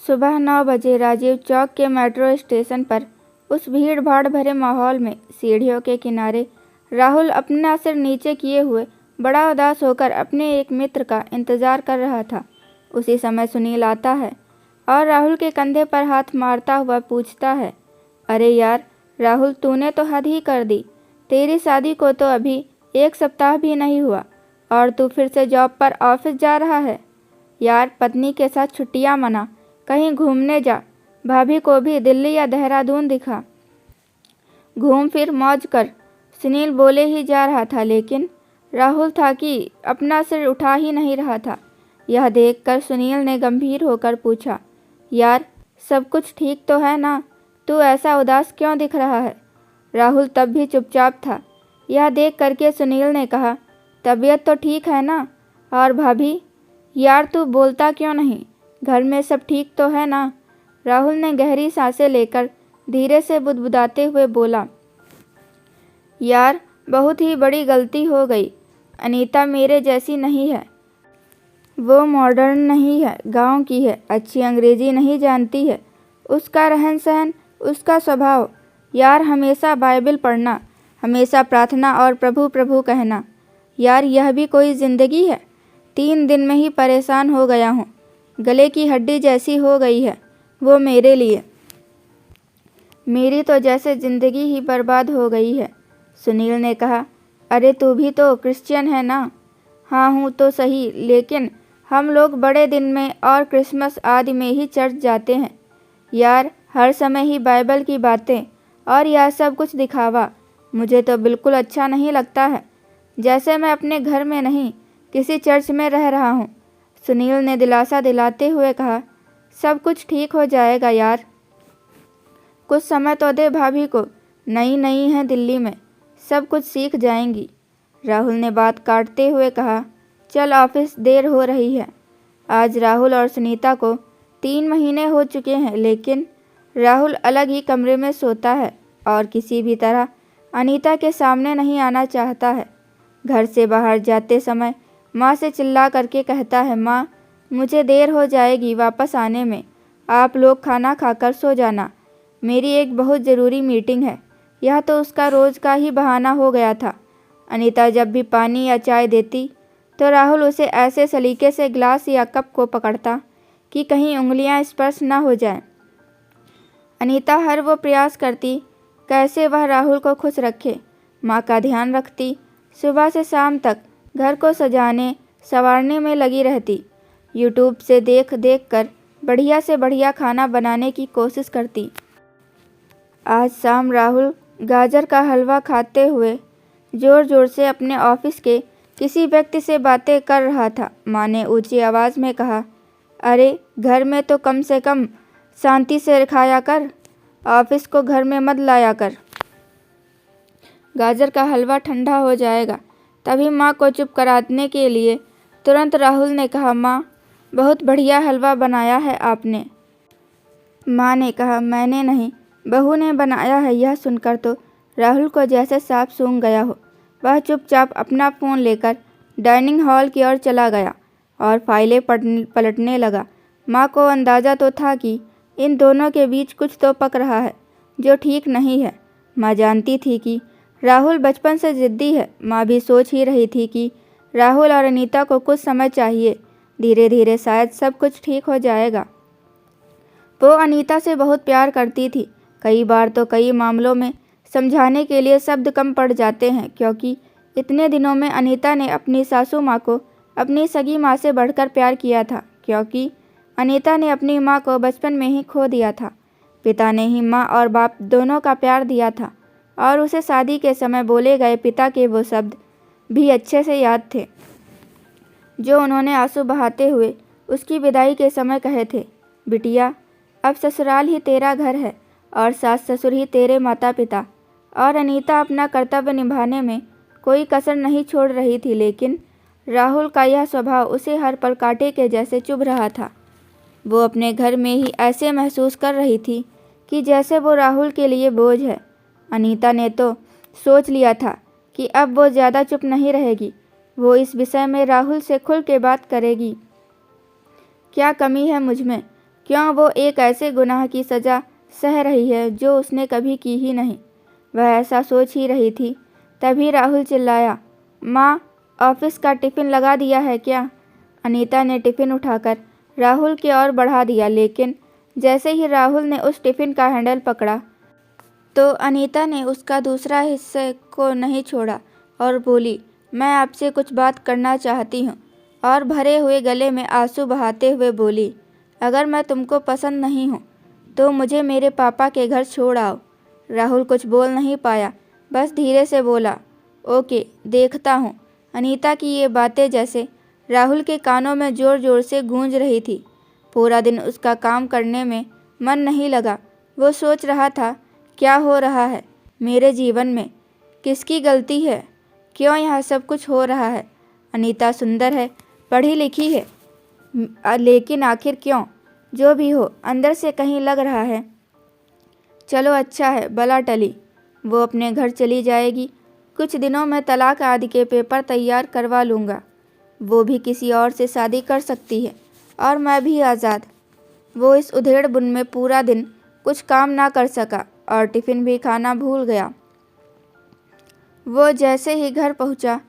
सुबह 9 बजे राजीव चौक के मेट्रो स्टेशन पर उस भीड़ भाड़ भरे माहौल में सीढ़ियों के किनारे राहुल अपना सिर नीचे किए हुए बड़ा उदास होकर अपने एक मित्र का इंतजार कर रहा था। उसी समय सुनील आता है और राहुल के कंधे पर हाथ मारता हुआ पूछता है, अरे यार राहुल, तूने तो हद ही कर दी। तेरी शादी को तो अभी 1 सप्ताह भी नहीं हुआ और तू फिर से जॉब पर ऑफिस जा रहा है। यार पत्नी के साथ छुट्टियां मना, कहीं घूमने जा, भाभी को भी दिल्ली या देहरादून दिखा, घूम फिर मौज कर। सुनील बोले ही जा रहा था लेकिन राहुल था कि अपना सिर उठा ही नहीं रहा था। यह देखकर सुनील ने गंभीर होकर पूछा, यार सब कुछ ठीक तो है ना? तू ऐसा उदास क्यों दिख रहा है? राहुल तब भी चुपचाप था। यह देख करके सुनील ने कहा, तबीयत तो ठीक है ना? और भाभी? यार तू बोलता क्यों नहीं? घर में सब ठीक तो है ना? राहुल ने गहरी सांसें लेकर धीरे से बुदबुदाते हुए बोला, यार बहुत ही बड़ी गलती हो गई। अनीता मेरे जैसी नहीं है, वो मॉडर्न नहीं है, गांव की है, अच्छी अंग्रेजी नहीं जानती है। उसका रहन सहन, उसका स्वभाव, यार हमेशा बाइबल पढ़ना, हमेशा प्रार्थना और प्रभु प्रभु कहना। यार यह भी कोई ज़िंदगी है? 3 दिन में ही परेशान हो गया हूँ, गले की हड्डी जैसी हो गई है वो मेरे लिए। मेरी तो जैसे ज़िंदगी ही बर्बाद हो गई है। सुनील ने कहा, अरे तू भी तो क्रिश्चियन है ना? हाँ हूँ तो सही, लेकिन हम लोग बड़े दिन में और क्रिसमस आदि में ही चर्च जाते हैं। यार हर समय ही बाइबल की बातें और यह सब कुछ दिखावा मुझे तो बिल्कुल अच्छा नहीं लगता है, जैसे मैं अपने घर में नहीं किसी चर्च में रह रहा हूँ। सुनील ने दिलासा दिलाते हुए कहा, सब कुछ ठीक हो जाएगा यार, कुछ समय तो दे भाभी को, नई है दिल्ली में, सब कुछ सीख जाएंगी। राहुल ने बात काटते हुए कहा, चल ऑफिस देर हो रही है। आज राहुल और सुनीता को 3 महीने हो चुके हैं, लेकिन राहुल अलग ही कमरे में सोता है और किसी भी तरह अनीता के सामने नहीं आना चाहता है। घर से बाहर जाते समय माँ से चिल्ला करके कहता है, माँ मुझे देर हो जाएगी वापस आने में, आप लोग खाना खाकर सो जाना, मेरी एक बहुत ज़रूरी मीटिंग है। यह तो उसका रोज़ का ही बहाना हो गया था। अनीता जब भी पानी या चाय देती तो राहुल उसे ऐसे सलीके से गिलास या कप को पकड़ता कि कहीं उंगलियां स्पर्श न हो जाएं। अनीता हर वो प्रयास करती कैसे वह राहुल को खुश रखे, माँ का ध्यान रखती, सुबह से शाम तक घर को सजाने संवारने में लगी रहती, यूट्यूब से देख देख कर बढ़िया से बढ़िया खाना बनाने की कोशिश करती। आज शाम राहुल गाजर का हलवा खाते हुए ज़ोर ज़ोर से अपने ऑफिस के किसी व्यक्ति से बातें कर रहा था। माँ ने ऊंची आवाज़ में कहा, अरे घर में तो कम से कम शांति से खाया कर, ऑफिस को घर में मत लाया कर, गाजर का हलवा ठंडा हो जाएगा। तभी माँ को चुप कराने के लिए तुरंत राहुल ने कहा, माँ बहुत बढ़िया हलवा बनाया है आपने। माँ ने कहा, मैंने नहीं, बहू ने बनाया है। यह सुनकर तो राहुल को जैसे सांप सूंघ गया हो। वह चुपचाप अपना फ़ोन लेकर डाइनिंग हॉल की ओर चला गया और फाइलें पलटने लगा। माँ को अंदाज़ा तो था कि इन दोनों के बीच कुछ तो पक रहा है जो ठीक नहीं है। माँ जानती थी कि राहुल बचपन से ज़िद्दी है। माँ भी सोच ही रही थी कि राहुल और अनीता को कुछ समय चाहिए, धीरे धीरे शायद सब कुछ ठीक हो जाएगा। वो अनीता से बहुत प्यार करती थी। कई बार तो कई मामलों में समझाने के लिए शब्द कम पड़ जाते हैं, क्योंकि इतने दिनों में अनीता ने अपनी सासू माँ को अपनी सगी माँ से बढ़कर प्यार किया था, क्योंकि अनीता ने अपनी माँ को बचपन में ही खो दिया था। पिता ने ही माँ और बाप दोनों का प्यार दिया था और उसे शादी के समय बोले गए पिता के वो शब्द भी अच्छे से याद थे जो उन्होंने आंसू बहाते हुए उसकी विदाई के समय कहे थे, बिटिया अब ससुराल ही तेरा घर है और सास ससुर ही तेरे माता पिता। और अनीता अपना कर्तव्य निभाने में कोई कसर नहीं छोड़ रही थी, लेकिन राहुल का यह स्वभाव उसे हर पल कांटे के जैसे चुभ रहा था। वो अपने घर में ही ऐसे महसूस कर रही थी कि जैसे वो राहुल के लिए बोझ है। अनीता ने तो सोच लिया था कि अब वो ज़्यादा चुप नहीं रहेगी, वो इस विषय में राहुल से खुल के बात करेगी। क्या कमी है मुझ में? क्यों वो एक ऐसे गुनाह की सज़ा सह रही है जो उसने कभी की ही नहीं। वह ऐसा सोच ही रही थी, तभी राहुल चिल्लाया, माँ, ऑफिस का टिफ़िन लगा दिया है क्या? अनीता ने टिफ़िन उठाकर राहुल की ओर बढ़ा दिया, लेकिन जैसे ही राहुल ने उस टिफ़िन का हैंडल पकड़ा तो अनीता ने उसका दूसरा हिस्से को नहीं छोड़ा और बोली, मैं आपसे कुछ बात करना चाहती हूँ। और भरे हुए गले में आंसू बहाते हुए बोली, अगर मैं तुमको पसंद नहीं हूँ तो मुझे मेरे पापा के घर छोड़ आओ। राहुल कुछ बोल नहीं पाया, बस धीरे से बोला, ओके, देखता हूँ। अनीता की ये बातें जैसे राहुल के कानों में ज़ोर ज़ोर से गूंज रही थी। पूरा दिन उसका काम करने में मन नहीं लगा। वो सोच रहा था, क्या हो रहा है मेरे जीवन में? किसकी गलती है? क्यों यह सब कुछ हो रहा है? अनीता सुंदर है, पढ़ी लिखी है, लेकिन आखिर क्यों? जो भी हो, अंदर से कहीं लग रहा है, चलो अच्छा है, बला टली। वो अपने घर चली जाएगी। कुछ दिनों में तलाक आदि के पेपर तैयार करवा लूँगा। वो भी किसी और से शादी कर सकती है और मैं भी आज़ाद। वो इस उधेड़-बुन में पूरा दिन कुछ काम ना कर सका और टिफ़िन भी खाना भूल गया। वो जैसे ही घर पहुंचा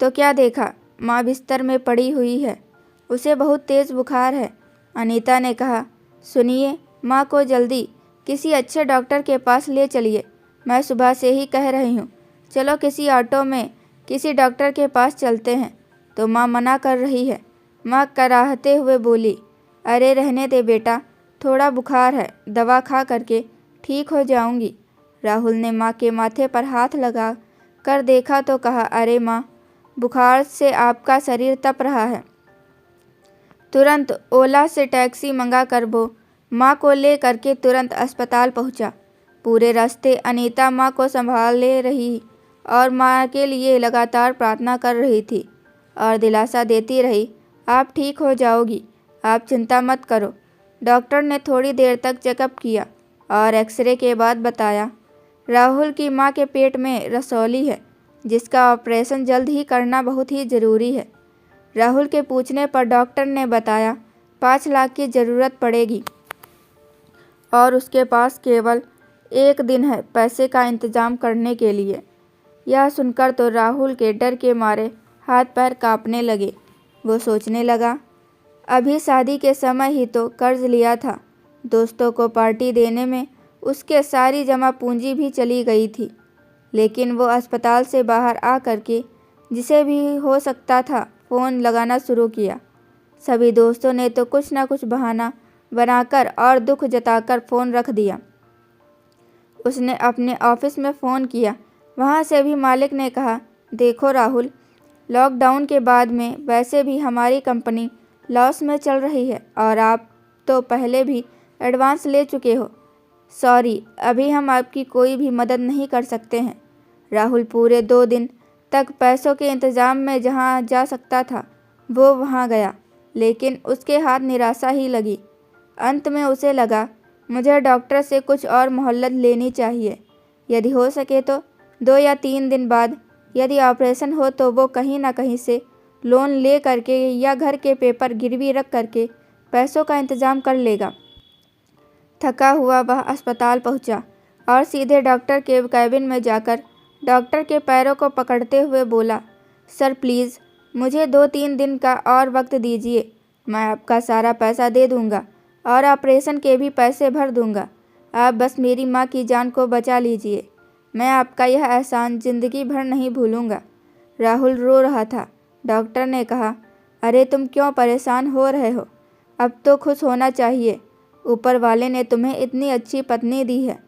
तो क्या देखा, माँ बिस्तर में पड़ी हुई है। उसे बहुत तेज़ बुखार है। अनीता ने कहा, सुनिए, माँ को जल्दी किसी अच्छे डॉक्टर के पास ले चलिए। मैं सुबह से ही कह रही हूँ, चलो किसी ऑटो में किसी डॉक्टर के पास चलते हैं, तो माँ मना कर रही है। माँ कराहते हुए बोली, अरे रहने दे बेटा, थोड़ा बुखार है, दवा खा करके ठीक हो जाऊंगी। राहुल ने माँ के माथे पर हाथ लगा कर देखा तो कहा, अरे माँ, बुखार से आपका शरीर तप रहा है। तुरंत ओला से टैक्सी मंगा कर वो माँ को ले करके तुरंत अस्पताल पहुँचा। पूरे रास्ते अनीता माँ को संभाले रही और माँ के लिए लगातार प्रार्थना कर रही थी और दिलासा देती रही, आप ठीक हो जाओगी, आप चिंता मत करो। डॉक्टर ने थोड़ी देर तक चेकअप किया और एक्सरे के बाद बताया, राहुल की माँ के पेट में रसौली है, जिसका ऑपरेशन जल्द ही करना बहुत ही ज़रूरी है। राहुल के पूछने पर डॉक्टर ने बताया 5 लाख की ज़रूरत पड़ेगी और उसके पास केवल 1 दिन है पैसे का इंतज़ाम करने के लिए। यह सुनकर तो राहुल के डर के मारे हाथ पैर कांपने लगे। वो सोचने लगा, अभी शादी के समय ही तो कर्ज लिया था, दोस्तों को पार्टी देने में उसके सारी जमा पूंजी भी चली गई थी। लेकिन वो अस्पताल से बाहर आ करके जिसे भी हो सकता था फ़ोन लगाना शुरू किया। सभी दोस्तों ने तो कुछ ना कुछ बहाना बनाकर और दुख जताकर फ़ोन रख दिया। उसने अपने ऑफिस में फ़ोन किया। वहाँ से भी मालिक ने कहा, देखो राहुल, लॉकडाउन के बाद में वैसे भी हमारी कंपनी लॉस में चल रही है और आप तो पहले भी एडवांस ले चुके हो। सॉरी, अभी हम आपकी कोई भी मदद नहीं कर सकते हैं। राहुल पूरे 2 दिन तक पैसों के इंतज़ाम में जहाँ जा सकता था वो वहाँ गया, लेकिन उसके हाथ निराशा ही लगी। अंत में उसे लगा, मुझे डॉक्टर से कुछ और मोहलत लेनी चाहिए। यदि हो सके तो 2 या 3 दिन बाद यदि ऑपरेशन हो तो वो कहीं ना कहीं से लोन ले करके या घर के पेपर गिरवी रख करके पैसों का इंतज़ाम कर लेगा। थका हुआ वह अस्पताल पहुंचा और सीधे डॉक्टर के कैबिन में जाकर डॉक्टर के पैरों को पकड़ते हुए बोला, सर प्लीज़ मुझे 2-3 दिन का और वक्त दीजिए। मैं आपका सारा पैसा दे दूंगा और ऑपरेशन के भी पैसे भर दूंगा। आप बस मेरी माँ की जान को बचा लीजिए। मैं आपका यह एहसान ज़िंदगी भर नहीं भूलूंगा। राहुल रो रहा था। डॉक्टर ने कहा, अरे तुम क्यों परेशान हो रहे हो? अब तो खुश होना चाहिए। ऊपर वाले ने तुम्हें इतनी अच्छी पत्नी दी है,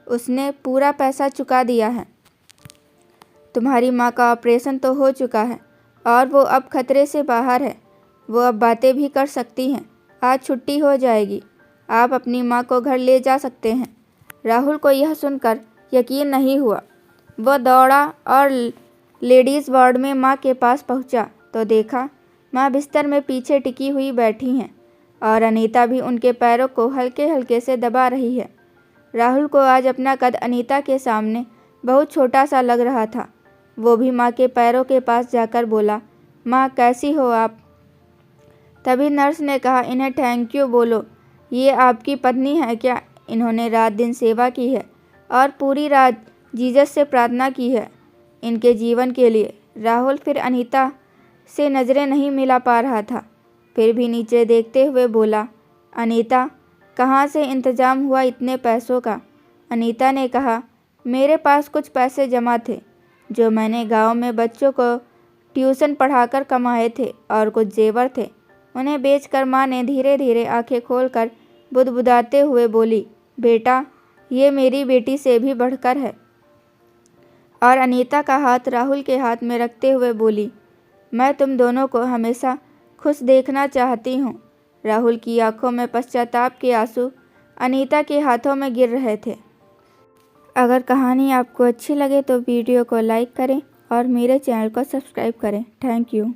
उसने पूरा पैसा चुका दिया है। तुम्हारी माँ का ऑपरेशन तो हो चुका है और वो अब खतरे से बाहर है। वो अब बातें भी कर सकती हैं। आज छुट्टी हो जाएगी, आप अपनी माँ को घर ले जा सकते हैं। राहुल को यह सुनकर यकीन नहीं हुआ। वो दौड़ा और लेडीज़ वार्ड में माँ के पास पहुँचा तो देखा माँ बिस्तर में पीछे टिकी हुई बैठी हैं और अनीता भी उनके पैरों को हल्के हल्के से दबा रही है। राहुल को आज अपना कद अनीता के सामने बहुत छोटा सा लग रहा था। वो भी माँ के पैरों के पास जाकर बोला, माँ कैसी हो आप? तभी नर्स ने कहा, इन्हें थैंक यू बोलो, ये आपकी पत्नी है क्या? इन्होंने रात दिन सेवा की है और पूरी रात जीसस से प्रार्थना की है इनके जीवन के लिए। राहुल फिर अनीता से नज़रें नहीं मिला पा रहा था, फिर भी नीचे देखते हुए बोला, अनीता, कहाँ से इंतज़ाम हुआ इतने पैसों का? अनीता ने कहा, मेरे पास कुछ पैसे जमा थे जो मैंने गांव में बच्चों को ट्यूशन पढ़ाकर कमाए थे और कुछ जेवर थे, उन्हें बेचकर माँ ने धीरे धीरे आंखें खोलकर बुदबुदाते हुए बोली, बेटा, ये मेरी बेटी से भी बढ़कर है। और अनीता का हाथ राहुल के हाथ में रखते हुए बोली, मैं तुम दोनों को हमेशा खुश देखना चाहती हूँ। राहुल की आंखों में पश्चाताप के आंसू अनीता के हाथों में गिर रहे थे। अगर कहानी आपको अच्छी लगे तो वीडियो को लाइक करें और मेरे चैनल को सब्सक्राइब करें। Thank you.